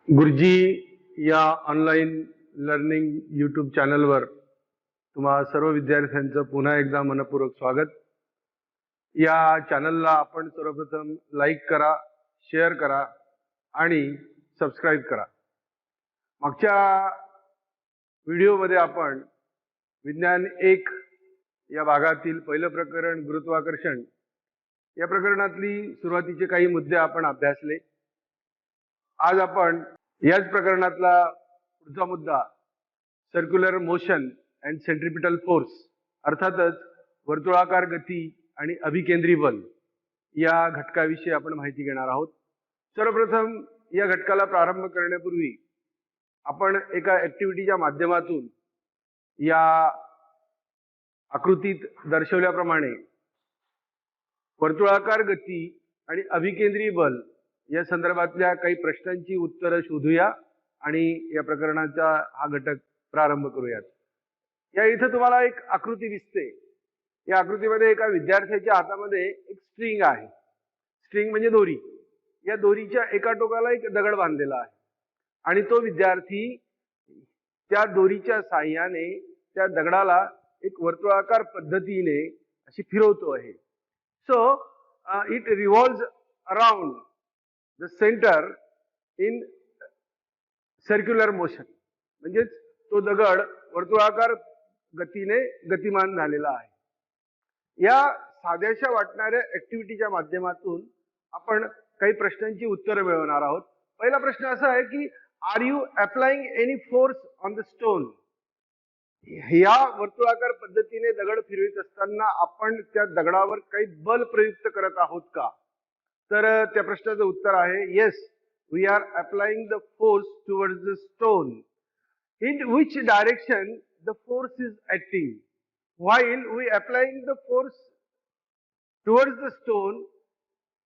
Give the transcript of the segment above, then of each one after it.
गुरुजी या online learning YouTube चॅनलवर तुम्हा सर्व विद्यार्थ्यांचं पुन्हा एकदा मनपूर्वक स्वागत. या चॅनलला आपण सर्वप्रथम लाईक करा, शेअर करा आणि सबस्क्राईब करा. मागच्या व्हिडिओमध्ये आपण विज्ञान 1 या भागातील पहिलं प्रकरण गुरुत्वाकर्षण या प्रकरणातली सुरुवातीचे काही मुद्दे आपण अभ्यासले. आज आपण याच प्रकरणातला पुढचा मुद्दा circular motion and centripetal force अर्थातच वर्तुळाकार गती आणि अभिकेंद्री बल या घटकाविषयी आपण माहिती घेणार आहोत. सर्वप्रथम या घटकाला प्रारंभ करण्यापूर्वी आपण एका ऍक्टिव्हिटीच्या माध्यमातून या आकृतीत दर्शवल्याप्रमाणे वर्तुळाकार गती आणि अभिकेंद्री बल या संदर्भातल्या काही प्रश्नांची उत्तरं शोधूया आणि या प्रकरणाचा हा घटक प्रारंभ करूयात. या इथं तुम्हाला एक आकृती दिसते. या आकृतीमध्ये एका विद्यार्थ्याच्या हातामध्ये एक स्ट्रिंग आहे. स्ट्रिंग म्हणजे दोरी. या दोरीच्या एका टोकाला एक दगड बांधलेला आहे आणि तो विद्यार्थी त्या दोरीच्या साहाय्याने त्या दगडाला एक वर्तुळाकार पद्धतीने अशी फिरवतो आहे. So it revolves around the centre in circular motion. म्हणजेच तो दगड वर्तुळाकार गतीने गतिमान झालेला आहे. या साध्याशा वाटणाऱ्या ऍक्टिव्हिटीच्या माध्यमातून आपण काही प्रश्नांची उत्तरं मिळवणार आहोत. पहिला प्रश्न असा आहे की are you applying any force on the stone. या वर्तुळाकार पद्धतीने दगड फिरवित असताना आपण त्या दगडावर काही बल प्रयुक्त करत आहोत का? तर त्या प्रश्नाचं उत्तर आहे yes, we are applying the force towards the stone. In which direction the force is acting. While we applying the force towards the stone,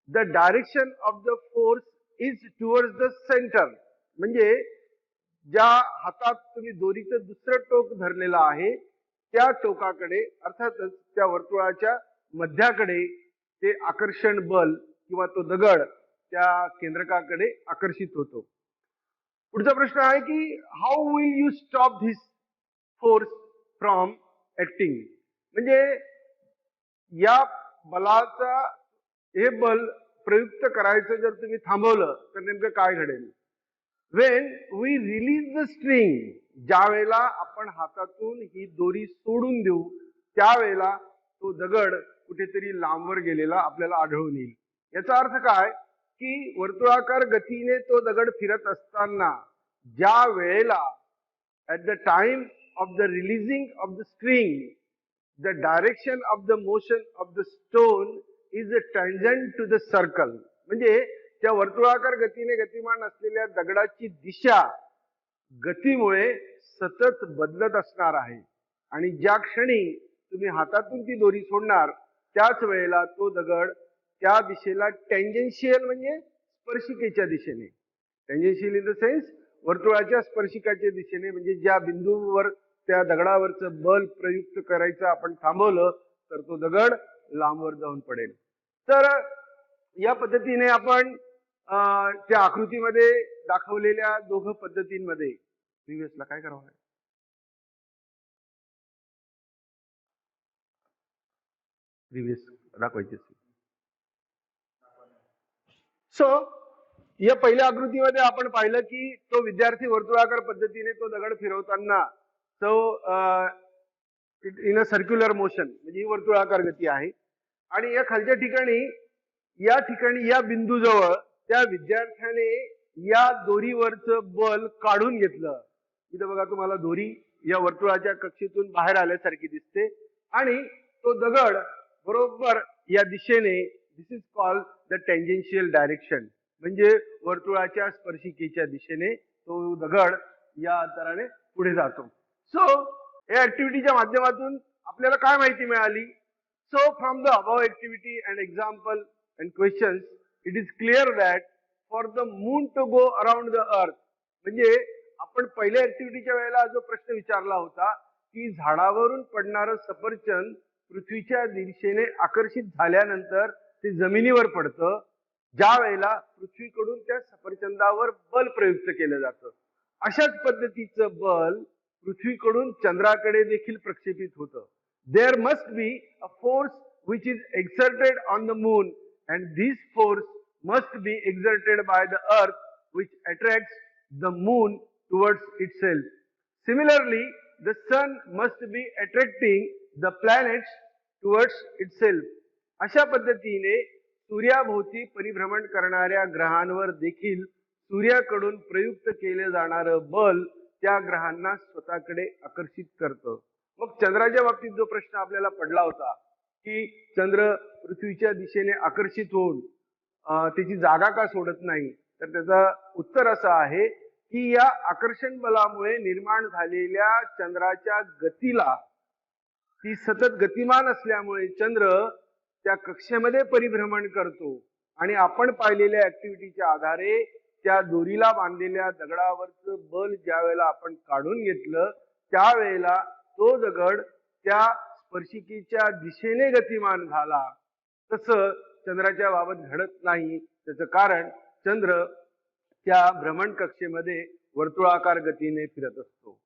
the direction of the force is towards the centre. म्हणजे ज्या हातात तुम्ही दोरीचं दुसरं टोक धरलेलं आहे त्या टोकाकडे अर्थातच त्या वर्तुळाच्या मध्याकडे ते आकर्षण बल किंवा तो दगड त्या केंद्रकाकडे आकर्षित होतो. पुढचा प्रश्न आहे की how will you stop this force from acting. म्हणजे या बलाचा हे बल प्रयुक्त करायचं जर तुम्ही थांबवलं तर नेमकं काय घडेल? When we release the string. ज्या वेळेला आपण हातातून ही दोरी सोडून देऊ त्यावेळेला तो दगड कुठेतरी लांबवर गेलेला आपल्याला आढळून येईल. याचा अर्थ काय की वर्तुळाकार गतीने तो दगड फिरत असताना ज्या वेळेला at the time of the releasing of the string, the direction of the motion of the stone is tangent to the circle. म्हणजे त्या वर्तुळाकार गतीने गतिमान असलेल्या दगडाची दिशा गतीमुळे सतत बदलत असणार आहे आणि ज्या क्षणी तुम्ही हातातून ती दोरी सोडणार त्याच वेळेला तो दगड त्या दिशेला टेंजेन्शियल म्हणजे स्पर्शिकेच्या दिशेने, टेंजेन्शियल इन द सेन्स वर्तुळाच्या स्पर्शिकाच्या दिशेने, म्हणजे ज्या बिंदूवर त्या दगडावरचं बल प्रयुक्त करायचं आपण थांबवलं तर तो दगड लांबवर जाऊन पडेल. तर या पद्धतीने आपण त्या आकृतीमध्ये दाखवलेल्या दोघं पद्धतींमध्ये प्रिव्हियसला काय करावं आहे? प्रिव्हियस दाखवायचे. सो या पहिल्या आकृतीमध्ये आपण पाहिलं की तो विद्यार्थी वर्तुळाकार पद्धतीने तो दगड फिरवताना तो इन अ सर्क्युलर मोशन म्हणजे ही वर्तुळाकार गती आहे. आणि या खालच्या ठिकाणी या बिंदूजवळ त्या विद्यार्थ्याने या दोरीवरचं बल काढून घेतलं. इथं बघा तुम्हाला दोरी या वर्तुळाच्या कक्षेतून बाहेर आल्यासारखी दिसते आणि तो दगड बरोबर या दिशेने, this is called the tangential direction, म्हणजे वर्तुळाच्या स्पर्शिकेच्या दिशेने तो दगड या अंतराने पुढे जातो. सो या ऍक्टिव्हिटीच्या माध्यमातून आपल्याला काय माहिती मिळाली? So from the above activity and example and questions it is clear that for the moon to go around the earth. म्हणजे आपण पहिल्या ऍक्टिव्हिटीच्या वेळेला जो प्रश्न विचारला होता की झाडावरून पडणारं सफरचंद पृथ्वीच्या दिशेने आकर्षित झाल्यानंतर ते जमिनीवर पडतं ज्या वेळेला पृथ्वीकडून त्या सफरचंदावर बल प्रयुक्त केलं जातं. अशाच पद्धतीचं बल पृथ्वीकडून चंद्राकडे देखील प्रक्षेपित होतं. There must be a force which is exerted on the moon, and this force must be exerted by the earth, which attracts the moon towards itself. Similarly, the sun must be attracting the planets towards itself. अशा पद्धतीने सूर्याभोवती परिभ्रमण करणाऱ्या ग्रहांवर देखील सूर्याकडून प्रयुक्त केले जाणारं बल त्या ग्रहांना स्वतःकडे आकर्षित करतं. मग चंद्राच्या बाबतीत जो प्रश्न आपल्याला पडला होता की चंद्र पृथ्वीच्या दिशेने आकर्षित होऊन त्याची जागा का सोडत नाही, तर त्याचं उत्तर असं आहे की या आकर्षण बलामुळे निर्माण झालेल्या चंद्राच्या गतीला, ती सतत गतिमान असल्यामुळे चंद्र त्या कक्षेमध्ये परिभ्रमण करतो आणि आपण पाहिलेल्या ऍक्टिव्हिटीच्या आधारे त्या दोरीला बांधलेल्या दगडावरचं बल ज्या वेळेला आपण काढून घेतलं त्यावेळेला तो दगड त्या स्पर्शिकेच्या दिशेने गतिमान झाला. तसं चंद्राच्या बाबत घडत नाही. त्याचं कारण चंद्र त्या भ्रमण कक्षेमध्ये वर्तुळाकार गतीने फिरत असतो.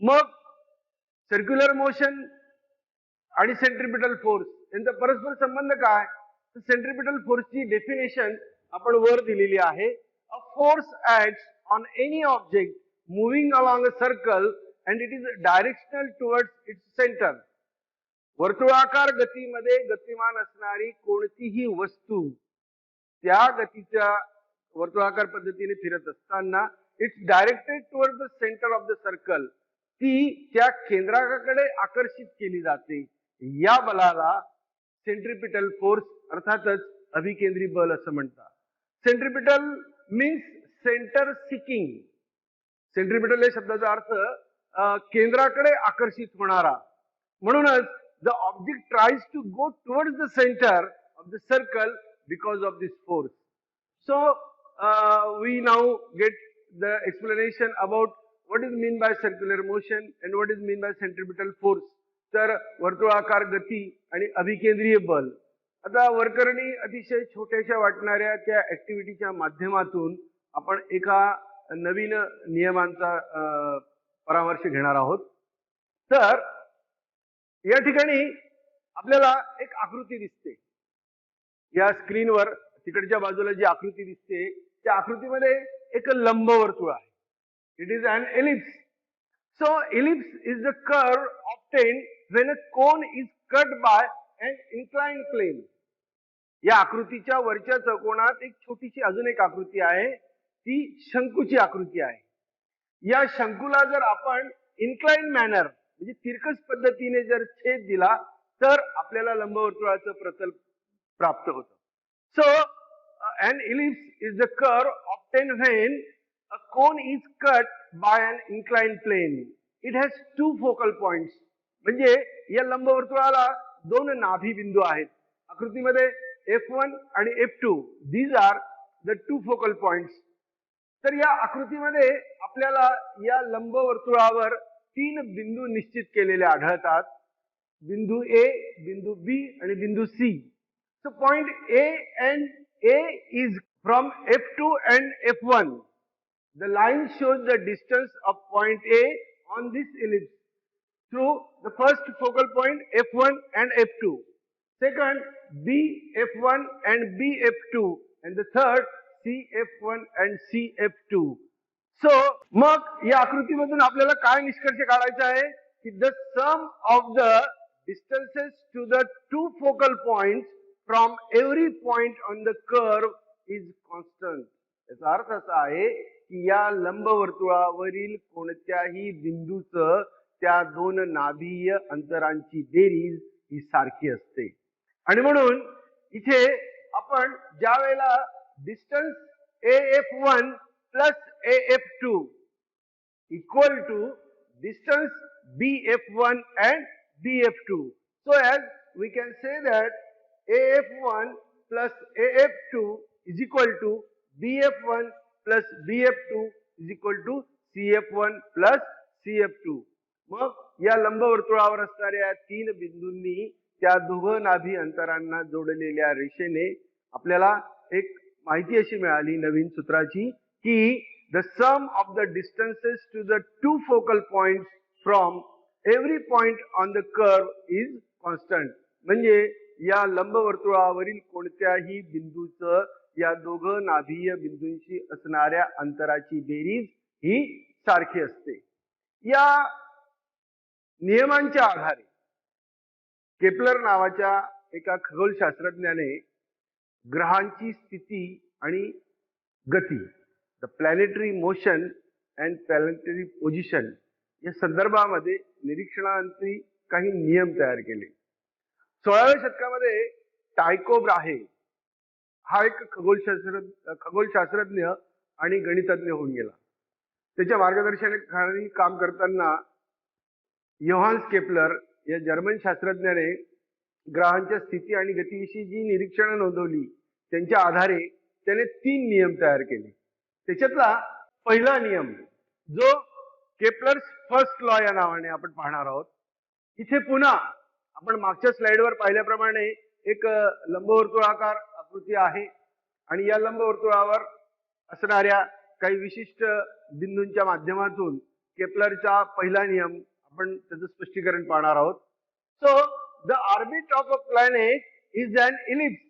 मग सर्क्युलर मोशन आणि सेंट्रिपिटल फोर्स यांचा परस्पर संबंध काय? तर सेंट्रिपिटल फोर्सची डेफिनेशन आपण वर दिलेली आहे. A force acts on any object moving along a circle and it is directional towards its centre. वर्तुळाकार गतीमध्ये गतिमान असणारी कोणतीही वस्तू त्या गतीच्या वर्तुळाकार पद्धतीने फिरत असताना it's directed toward the centre of the circle, ती त्या केंद्राकडे आकर्षित केली जाते. या बलाला सेंट्रिपिटल फोर्स अर्थातच अभिकेंद्री बल असं म्हणतात. Centripetal means centre seeking. Centripetal या शब्दाचा अर्थ केंद्राकडे आकर्षित होणारा. म्हणूनच the object tries to go towards the center of the circle because of this force. So we now get the explanation about what is mean by circular motion and what is mean by centripetal force. तर वर्तुळाकार गती आणि अभिकेंद्रीय बल. आता वरकरणी अतिशय छोट्याशा वाटणाऱ्या त्या ऍक्टिव्हिटीच्या माध्यमातून आपण एका नवीन नियमांचा परामर्श घेणार आहोत. तर या ठिकाणी आपल्याला एक आकृती दिसते. या स्क्रीनवर तिकडच्या बाजूला जी आकृती दिसते त्या आकृतीमध्ये एक लंबवर्तुळ आहे. It is an ellipse. So ellipse is the curve obtained when a cone is cut by an inclined plane. या आकृतीच्या वरच्या चौकोनात एक छोटीशी अजून एक आकृती आहे, ती शंकूची आकृती आहे. या शंकूला जर आपण इन्क्लाइन्ड मॅनर म्हणजे तिरकस पद्धतीने जर छेद दिला तर आपल्याला लंबवर्तुळाचं प्रतल प्राप्त होतं. So an ellipse is the curve obtained when a cone is cut by an inclined plane. It has two focal points. म्हणजे या लंबवर्तुळाला दोन नाभी बिंदू आहेत. आकृतीमध्ये F1 आणि F2 these are the two focal points. तर या आकृतीमध्ये आपल्याला या लंबवर्तुळावर तीन बिंदू निश्चित केलेले आढळतात. बिंदू ए, बिंदू बी आणि बिंदू C. So point A and A is from F2 and F1. The line shows the distance of point A on this ellipse through the first focal point F1 and F2. Second, B F1 and B F2, and the third C F1 and C F2. So मग या आकृतीमधून आपल्याला काय निष्कर्ष काढायचा आहे की the sum of the distances to the two focal points from every point on the curve is constant. याचा अर्थ असा आहे की या लंबवर्तुळावरील कोणत्याही बिंदूचं त्या दोन नाभीय अंतरांची बेरीज ही सारखी असते. आणि म्हणून इथे आपण ज्या वेळेला distance AF1 plus AF2 equal to distance BF1 and BF2. So as we can say that AF1 plus AF2 is equal to BF1 plus BF2 is equal to CF1 plus CF2. मग या लंबवर्तुळावर असणाऱ्या तीन बिंदूंनी त्या दोघं नाभी अंतरांना जोडलेल्या रेषेने आपल्याला एक माहिती अशी मिळाली नवीन सूत्राची की the sum of the distances to the two focal point from every point on the curve is constant. म्हणजे या लंबवर्तुळावरील कोणत्याही बिंदूचं या दोघं नाभीय बिंदूंशी असणाऱ्या अंतराची बेरीज ही सारखी असते. या नियमांच्या आधारे केपलर नावाच्या एका खगोलशास्त्रज्ञाने ग्रहांची स्थिती आणि गती, the planetary motion and planetary position या संदर्भामध्ये निरीक्षणांची काही नियम तयार केले. 16व्या शतकामध्ये टायको ब्राहे हा एक खगोलशास्त्रज्ञ आणि गणितज्ञ होऊन गेला. त्याच्या मार्गदर्शनाखाली काम करताना योहान्स केपलर या जर्मन शास्त्रज्ञाने ग्रहांच्या स्थिती आणि गतीविषयी जी निरीक्षणं नोंदवली त्यांच्या आधारे त्याने 3 नियम तयार केले. त्याच्यातला पहिला नियम जो केपलर्स फर्स्ट लॉ या नावाने आपण पाहणार आहोत. इथे पुन्हा आपण मागच्या स्लाइडवर पाहिल्याप्रमाणे एक लंबवर्तुळाकार आकृती आहे आणि या लंबवर्तुळावर असणाऱ्या काही विशिष्ट बिंदूंच्या माध्यमातून केपलरचा पहिला नियम आपण त्याचं स्पष्टीकरण पाहणार आहोत. So the orbit of a planet is an ellipse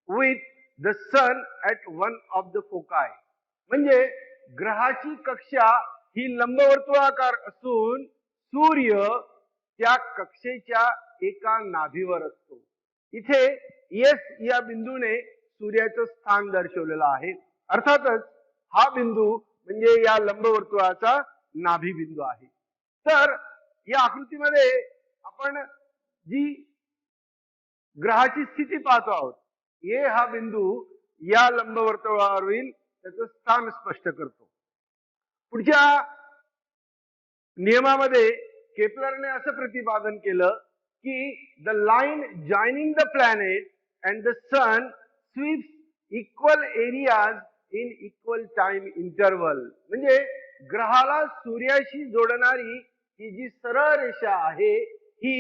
with the sun at one of the foci. म्हणजे ग्रहाची कक्षा ही लंबवर्तुळाकार असून सूर्य त्या कक्षेच्या एका नाभीवर असतो. इथे एस या बिंदूने सूर्याचं स्थान दर्शवलेलं आहे. अर्थातच हा बिंदू म्हणजे या लंबवर्तुळाचा नाभी बिंदू आहे. तर या आकृतीमध्ये आपण जी ग्रहाची स्थिती पाहतो आहोत ए हा बिंदू या लंबवर्तुळावरील त्याचं स्थान स्पष्ट करतो. पुढच्या नियमामध्ये केपलरने असं प्रतिपादन केलं की the line joining the planet and the sun sweeps equal areas in equal time interval. म्हणजे ग्रहाला सूर्याशी जोडणारी ही जी सरळ रेषा आहे ही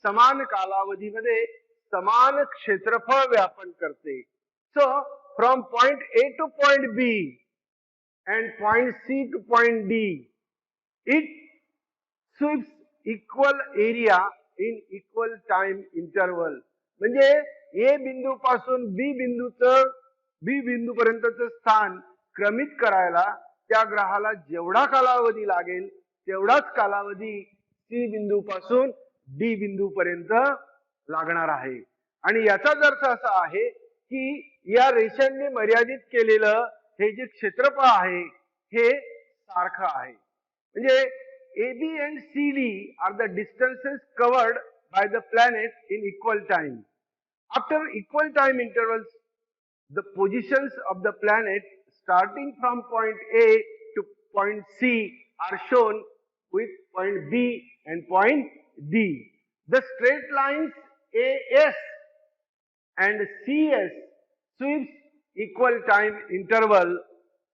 समान कालावधीमध्ये समान क्षेत्रफळ व्यापन करते. So from point A to point B and point C to point D it sweeps equal area in equal time interval. म्हणजे ए बिंदू पासून बी बिंदू पर्यंतचं स्थान क्रमित करायला त्या ग्रहाला जेवढा कालावधी लागेल तेवढाच कालावधी सी बिंदू पासून डी बिंदू पर्यंत लागणार आहे. आणि याचाच अर्थ असा आहे की या रेषांनी मर्यादित केलेलं हे जे क्षेत्रफळ आहे हे सारखं आहे. म्हणजे AB and CD are the distances covered by the planet in equal time. After equal time intervals, the positions of the planet starting from point A to point C are shown with point B and point D. The straight lines AS and CS sweeps equal time interval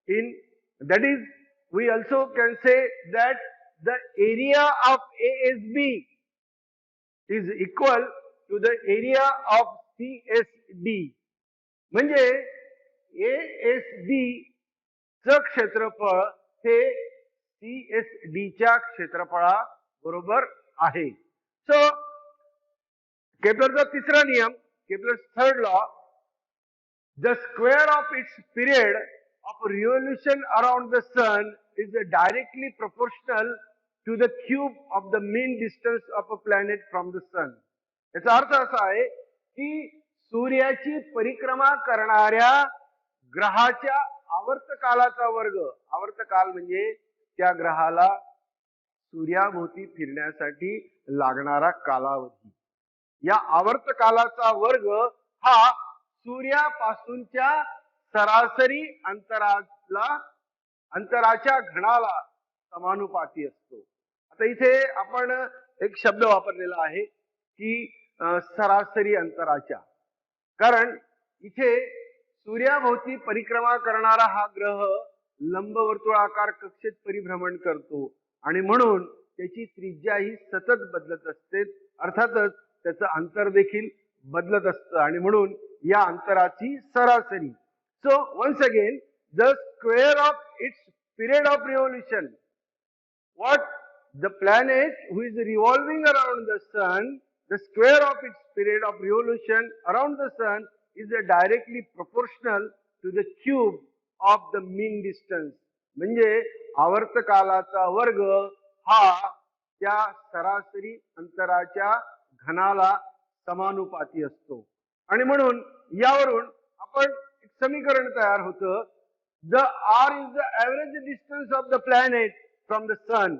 in, that is, we also can say that the area of ASB is equal to the area of CSD. म्हणजे ASB च क्षेत्रफळ हे CSD च्या क्षेत्रफळा बरोबर आहे. So केपलरचा तिसरा नियम, Kepler's third law, the square of its period of revolution around the sun is directly proportional to the cube of the mean distance of a planet from the sun. याचा अर्थ असा आहे की सूर्याची परिक्रमा करणाऱ्या ग्रहाच्या आवर्तकालाचा वर्ग, आवर्तकाल म्हणजे त्या ग्रहाला सूर्याभोवती फिरण्यासाठी लागणारा कालावधी, या आवर्तकालाचा वर्ग हा सूर्यापासूनच्या सरासरी अंतराच्या घनाला समानुपाती असतो. आता इथे आपण एक शब्द वापरलेला आहे की सरासरी अंतराच्या, कारण इथे सूर्याभोवती परिक्रमा करणारा हा ग्रह लंबवर्तुळाकार कक्षेत परिभ्रमण करतो आणि म्हणून त्याची त्रिज्या ही सतत बदलत असते. अर्थातच त्याचं अंतर देखील बदलत असतं आणि म्हणून या अंतराची सरासरी. So once again, the square of its period of revolution, what the planet who is revolving around the sun, the square of its period of revolution around the sun is directly proportional to the cube of the mean distance. म्हणजे आवर्तकालाचा वर्ग हा त्या सरासरी अंतराच्या घनाला समानुपाती असतो. आणि म्हणून यावरून आपण एक समीकरण तयार होतं. The r is the average distance of the planet from the sun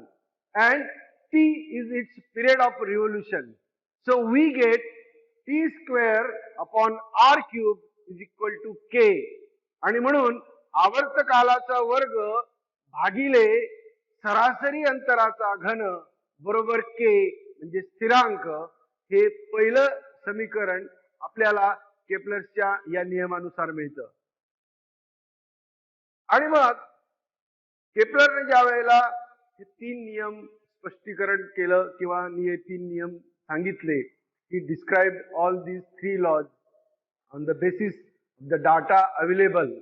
and t is its period of revolution. So we get t square upon r cube is equal to k. आणि म्हणून आवर्तकालाचा वर्ग भागिले सरासरी अंतराचा घन बरोबर k म्हणजे स्थिरांक, हे पहिलं समीकरण आपल्याला केप्लरच्या या नियमानुसार मिळतं. आणि मग केप्लरने ज्या वेळेला हे तीन नियम स्पष्टीकरण केलं किंवा हे तीन नियम सांगितले, he described all these three laws on the basis of the data available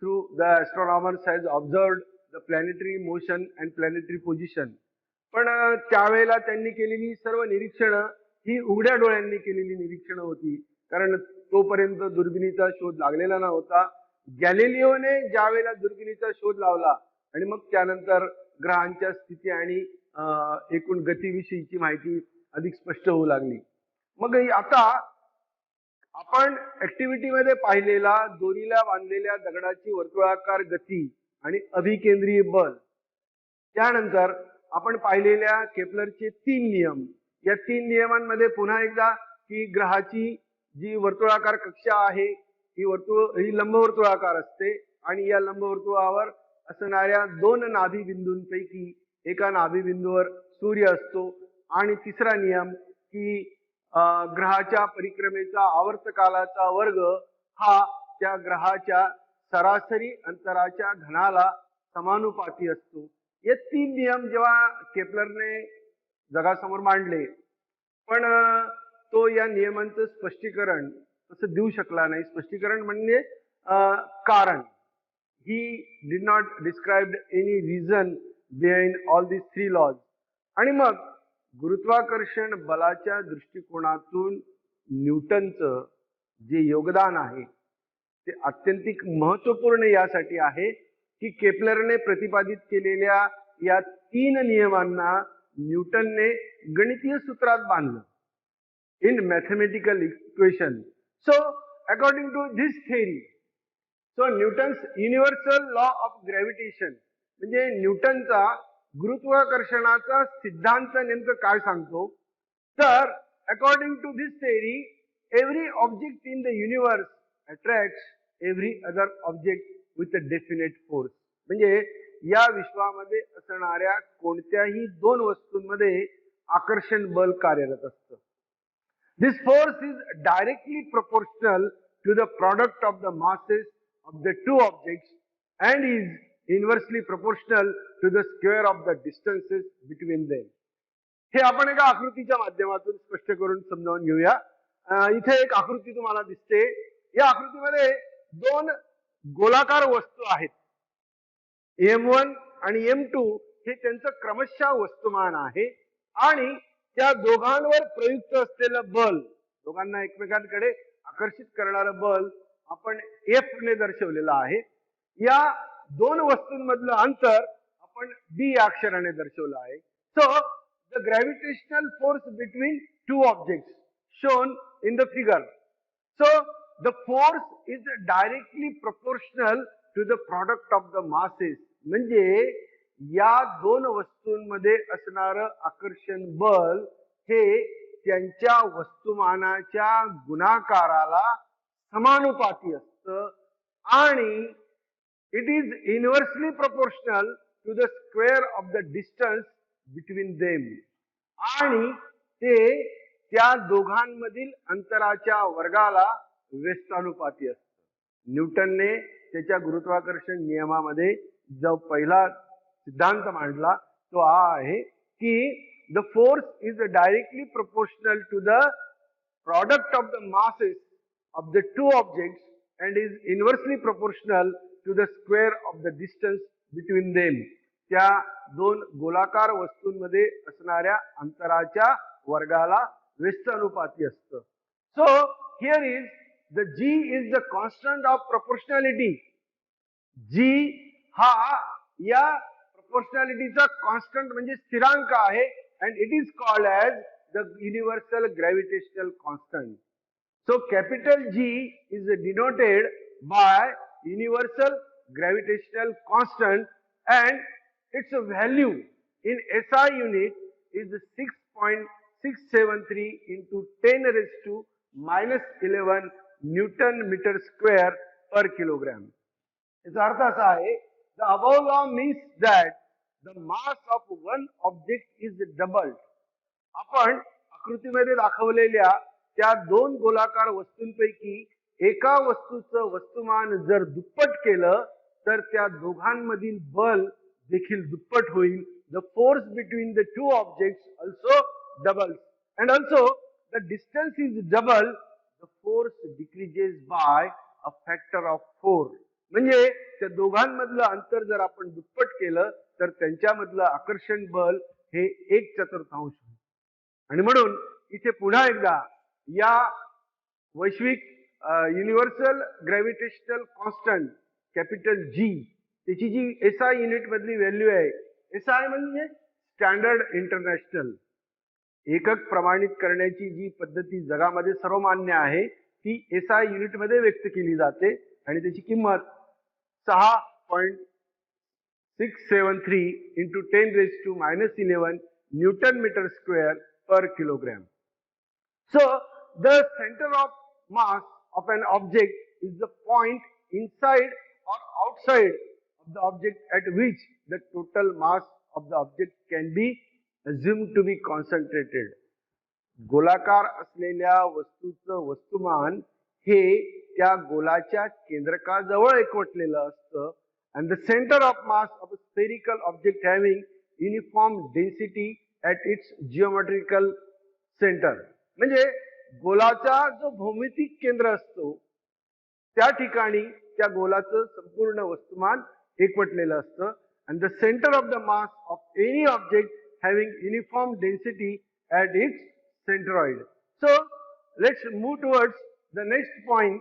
through the astronomers has observed the planetary motion and planetary position. पण त्यावेळेला त्यांनी केलेली सर्व निरीक्षणं ही उघड्या डोळ्यांनी केलेली निरीक्षणं होती, कारण तोपर्यंत दुर्बिणीचा शोध लागलेला नव्हता. गॅलिलिओने ज्या वेळेला दुर्बिणीचा शोध लावला आणि मग त्यानंतर ग्रहांच्या स्थिती आणि एकूण गतीविषयीची माहिती अधिक स्पष्ट होऊ लागली. मग आता आपण ऍक्टिव्हिटी मध्ये पाहिलेला दोरीला बांधलेल्या दगडाची वर्तुळाकार गती आणि अभिकेंद्रीय बल, त्यानंतर आपण पाहिलेल्या केप्लरचे तीन नियम, या तीन नियमांमध्ये पुन्हा एकदा की ग्रहाची जी वर्तुळाकार कक्षा आहे ही लंबवर्तुळाकार असते आणि या लंबवर्तुळावर असणाऱ्या दोन नाभिबिंदूंपैकी एका नाभिबिंदूवर सूर्य असतो. आणि तिसरा नियम की ग्रहाच्या परिक्रमेचा आवर्तकालाचा वर्ग हा त्या ग्रहाच्या सरासरी अंतराच्या घनाला समानुपाती असतो. हे तीन नियम जेव्हा केप्लरने जगासमोर मांडले, पण तो या नियमांचं स्पष्टीकरण तसं देऊ शकला नाही. स्पष्टीकरण म्हणजे कारण, he did not describe any reason behind all these three laws. आणि मग गुरुत्वाकर्षण बलाच्या दृष्टिकोनातून न्यूटनचं जे योगदान आहे ते अत्यंतिक महत्वपूर्ण यासाठी आहे की केप्लरने प्रतिपादित केलेल्या या तीन नियमांना न्यूटनने गणितीय सूत्रात बांधलं, in mathematical equation. So according to this theory, so Newton's universal law of gravitation, म्हणजे न्यूटनचा गुरुत्वाकर्षणाचा सिद्धांत नेमकं काय सांगतो, तर according to this theory every object in the universe attracts every other object with a definite force. म्हणजे या विश्वामध्ये असणाऱ्या कोणत्याही दोन वस्तूंमध्ये आकर्षण बल कार्यरत असतं. This force is directly proportional to the product of the masses of the two objects and is inversely proportional to the square of the distances between them. हे आपण एका आकृतीच्या माध्यमातून स्पष्ट करून समजावून घेऊया. इथे एक आकृती तुम्हाला दिसते. या आकृतीमध्ये दोन गोलाकार वस्तू आहेत, M1 आणि M2 हे त्यांचं क्रमशः वस्तुमान आहे आणि त्या दोघांवर प्रयुक्त असलेलं बल, दोघांना एकमेकांकडे आकर्षित करणारं बल आपण F ने दर्शवलेलं आहे. या दोन वस्तूंमधलं अंतर आपण D या अक्षराने दर्शवलं आहे. So the gravitational force between two objects shown in the figure. So the force is directly proportional to the product of the masses. म्हणजे या दोन वस्तूंमध्ये असणारं आकर्षण बल हे त्यांच्या वस्तुमानाच्या गुणाकाराला समानुपाती असतं आणि it is inversely proportional to the square of the distance between them. आणि ते त्या दोघांमधील अंतराच्या वर्गाला व्यस्तानुपाती असतं. न्यूटनने त्याच्या गुरुत्वाकर्षण नियमामध्ये जो पहिला सिद्धांत मांडला तो हा आहे की the force is directly proportional to the product of the masses of the two objects and is inversely proportional to the square of the distance between them. त्या दोन गोलाकार वस्तूंमध्ये असणाऱ्या अंतराच्या वर्गाला व्यस्तानुपाती असतं. So here is the G is the constant of proportionality. G हा या proportionalityचा constant म्हणजे स्थिरांक आहे and it is called as the universal gravitational constant. So capital G is denoted by universal gravitational constant and its value in SI unit is 6.673 into 10 raised to minus 11 Newton meter square per kilogram. its अर्थ असा आहे, the above law means that the mass of one object is doubled. आपण आकृतीमध्ये दाखवलेल्या त्या दोन गोलाकार वस्तूंपैकी एका वस्तूचं वस्तुमान जर दुप्पट केलं तर त्या दोघांमधील बल देखील दुप्पट होईल. The force between the two objects also doubles and also the distance is double, the force decreases by a factor of 4. म्हणजे त्या दोघांमधलं अंतर जर आपण दुप्पट केलं तर त्यांच्यामधलं आकर्षण बल हे 1/4 आणि म्हणून इथे पुन्हा एकदा या वैश्विक universal gravitational constant capital G त्याची जी SI युनिट मधली व्हॅल्यू आहे, SI म्हणजे स्टँडर्ड इंटरनॅशनल, एकक प्रमाणित करण्याची जी पद्धती जगामध्ये सर्वमान्य आहे ती SI युनिट मध्ये व्यक्त केली जाते आणि त्याची किंमत 6.673 into 10 raised to minus 11 Newton meter square per kilogram. So the center of mass of an object is the point inside or outside of the object at which the total mass of the object can be assumed to be concentrated. गोलाकार असलेल्या वस्तूचं वस्तुमान हे त्या गोलाच्या केंद्रकाजवळ एकवटलेलं असतं and the center of mass of a spherical object having uniform density at its geometrical center. म्हणजे गोलाचा जो भौमितिक केंद्र असतो त्या ठिकाणी त्या गोलाचं संपूर्ण वस्तुमान एकवटलेलं असतं and the center of the mass of any object having uniform density at its centroid. So let's move towards the next point.